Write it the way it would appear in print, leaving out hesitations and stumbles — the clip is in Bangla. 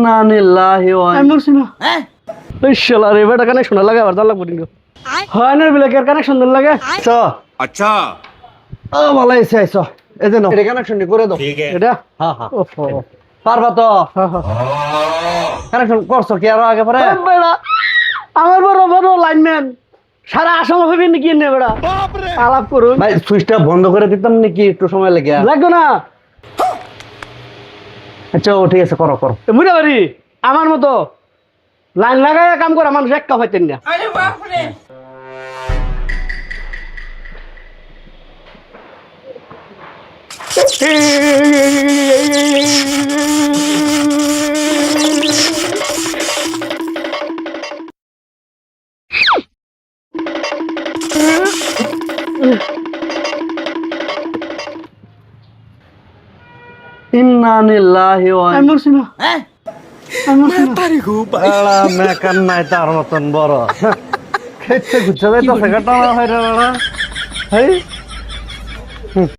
ইন্না লিল্লাহি ওয়া আমি বলছি না ওই শালা রে বেটা কানেকশন লাগে আবার জানলা পড়িঙ্গো হয় না ব্ল্যাকের কানেকশন দল লাগে চ अच्छा ও ভালো এসে আইছো এই যে নাও এটা কানেকশন করে দাও ठीक है এটা हाँ हाँ ওফো পারবা তো কানেকশন করছো কি আরো আগে পরে বেড়া আমার বড় বড় লাইনম্যান সারা আসাম হবে নাকি নে বেড়া আলাপ করুন ভাই সুইচটা বন্ধ করে দিতাম নাকি একটু সময় লেগে লাগবে না আচ্ছা ও ঠিক আছে করো করো বুঝতে পারি আমার মতো লাইন লাগাইয়া কাম করা মানুষ এক কাপ হইতেন না আরে বাপ রে ইন্না লিল্লাহি ওয়া আমি বলছি না আমি বলছি না বেড়া মেকান নাই তার মতন বড় খেতে গুছে যাইতো সেটা হয় রে বেড়া হেই